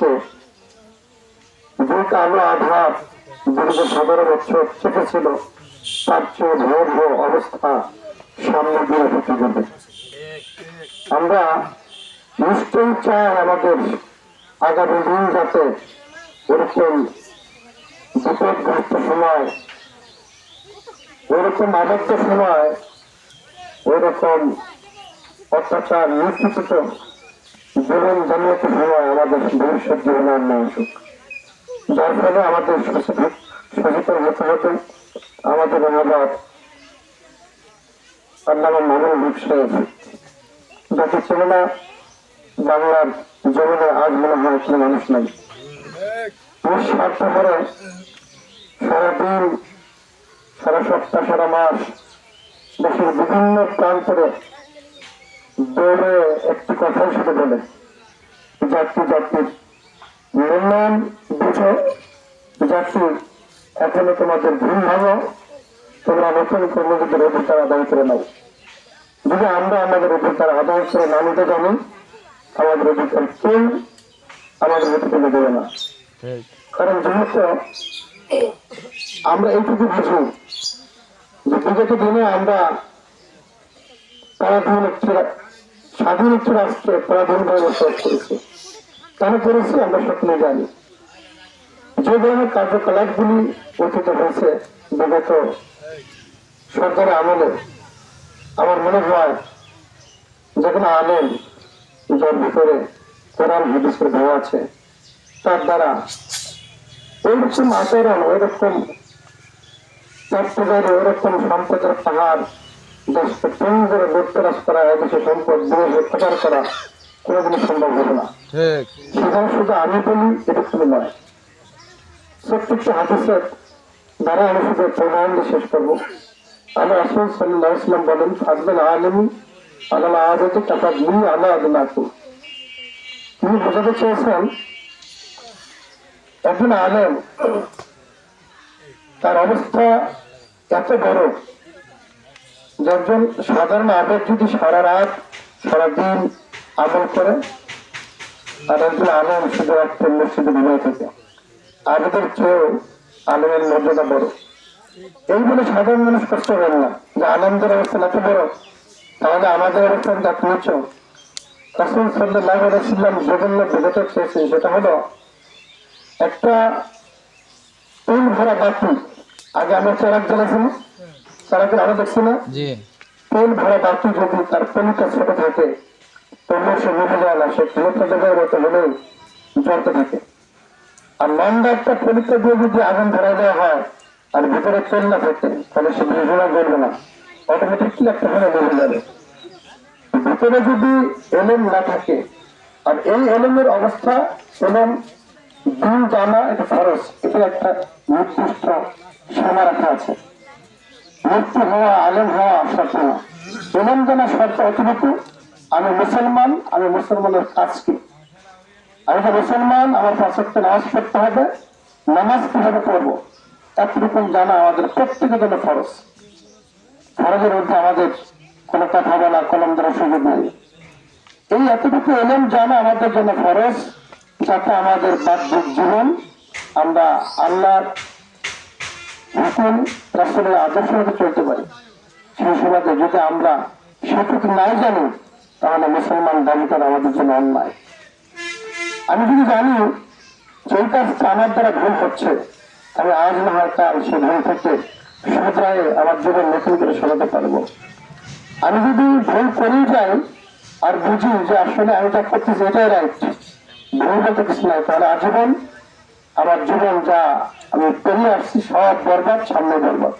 থেকে যে কালো আধার দীর্ঘ 17 বছর চেপেছিল তার চেয়ে ভয়াবহ অবস্থা সামনে দিয়ে হতে যাবে। আমরা নিশ্চয়ই চাই আমাদের আগামী দিন যাতে এরকম বিপদগ্রস্ত সময়, ওরকম আবদ্ধ সময়, ওইরকম অত্যাচার নিষ্ঠিত জীবন জানিয়ে সময় আমাদের ভবিষ্যৎ জীবনে না আসুক, যার ফলে আমাদের সচেতন হতে হতে আমাদের আবার আল্লামা মামুনুল হক সাহেব, যাকে ছিল না বাংলার জমিনে আজ মনে হয় কোনো মানুষ নাই। নিঃস্বার্থ করে সারাদিন, সারা সপ্তাহ, সারা মাস দেশের বিভিন্ন প্রান্তরে দৌড়ে একটি কথাই শুধু বলে, জাতি জাতির মূল্যায়ন বুঝো, জাতি এখনো তোমাদের ভুল ভাবো, তোমরা নতুন কর্মীদের অধিকার আদায় করে নাও। যদি আমরা আমাদের অধিকার আদায় করে না নিতে জানি, আমাদের অধিকার কেউ আমাদের হাতে তুলে দেবে না। কারণ যেহেতু আমরা এইটুকু বুঝি যে বিগত দিনে আমরা স্বাধীন একটি রাষ্ট্রে পরাধীনভাবে বসবাস করেছি। কেন করেছি আমরা সকলে জানি। যে ধরনের কার্যকলাপগুলি অতীত হয়েছে বিগত সরকারের আমলে, আমার মনে হয় যেখানে আলেম, যার ভিতরে কোরআন হাদিসের ভয় আছে, তার দ্বারা ওইরকম আচরণ, ওইরকম চট্টগ্রামে ওইরকম সম্পদের পাহাড় দেশকে তৈরি করে লুটতরাজ করা, এদেশে সম্পদ বিদেশে প্রচার করা কোনোদিনই সম্ভব হবে না। সেখানে শুধু আমি বলি এটুকু নয়, প্রত্যেকটি হাদিসের দ্বারা আমি শুধু প্রধান দিয়ে শেষ করবো। আল্লাহ রাসূল সাল্লাল্লাহু আলাইহি ওয়াসাল্লাম বলেন, ফাদলুল আলিমি আলাল আযাতি কাফাদলি আলা আদনাকুম। তিনি বোঝাতে চেয়েছেন একজন আলেম, তার অবস্থা এত বড় যে একজন সাধারণ আবেগ যদি সারা রাত সারাদিন আমল করে, আর একজন আলেম শুধু একটা মসজিদে ঘুমিয়ে থাকে, আবেদের চেয়েও আলেমের মর্যাদা বড়। এই বলে সাধারণ মানুষ কষ্ট করেন না যে আলেমদের অবস্থান এত বড়, তাহলে আমাদের অবস্থান যা নিচ্ছ। রাসূল সাল্লাল্লাহু আলাইহি ওয়াসাল্লাম জঘন্য বোঝাতে চেয়েছেন, সেটা হলো একটা তেল ভরা বাতি। আগে আমরা চারাক জ্বালাইছি, চারাকের আলো দেখছি না, তেল ভরা বাতি যদি তার পলিটা ছোট থাকে তবুও সে নিভে যায় না, সে ফেরতের মতো হলেও জ্বলতে থাকে। আর লম্বা একটা পলিটা দিয়ে যদি আগুন ধরাই দেওয়া হয় আর ভিতরে তেল না থাকে, তাহলে সে বিজোড়া জ্বলবে না, অটোমেটিকলি একটা হলে নিভে যাবে। ভিতরে যদি এলেম না থাকে, আর এই এলেমের অবস্থা, এলেম দিন জানা এটা ফরজ, এটা একটা নির্দিষ্ট সীমা রাখা আছে। মুক্তি হওয়া, আলেম হওয়া শর্ত না, এলেম জানা শর্ত অতটুকু, আমি মুসলমান, আমি মুসলমানের কাজ কি, আমি তো মুসলমান, আমার 5 ওয়াক্ত নামাজ পড়তে হবে, নামাজ কিভাবে পড়বো এতটুকু জানা আমাদের প্রত্যেকের জন্য ফরজ। ফরজের মধ্যে আমাদের কোনো কথা বলা, কলম ধরার সুযোগ নেই। এই এতটুকু এলেম জানা আমাদের জন্য ফরজ, যাতে আমাদের বাহ্যিক জীবন আমরা আল্লাহর হুকুম, রাসূলের আদর্শ মতো চলতে পারি। সেই সুবাদে যদি আমরা সেটুকু নাই জানি, তাহলে মুসলমান দাবি করা আমাদের জন্য অন্যায়। আমি যদি জানি যে এই কাজটা আমার দ্বারা ভুল হচ্ছে, আমি আজ না হয় কাল সে ভুল থেকে শুধরায় আমার জীবন নতুন করে সাজাতে পারবো। আমি যদি ভুল করেই যাই আর বুঝি যে আসলে আমি যা করতেছি এটাই রাইট, ভুল বলতে কিছু নাই, তাহলে আজীবন আমার জীবন যা আমি পেরিয়ে আসছি সব বরবাদ, সামনে বরবাদ।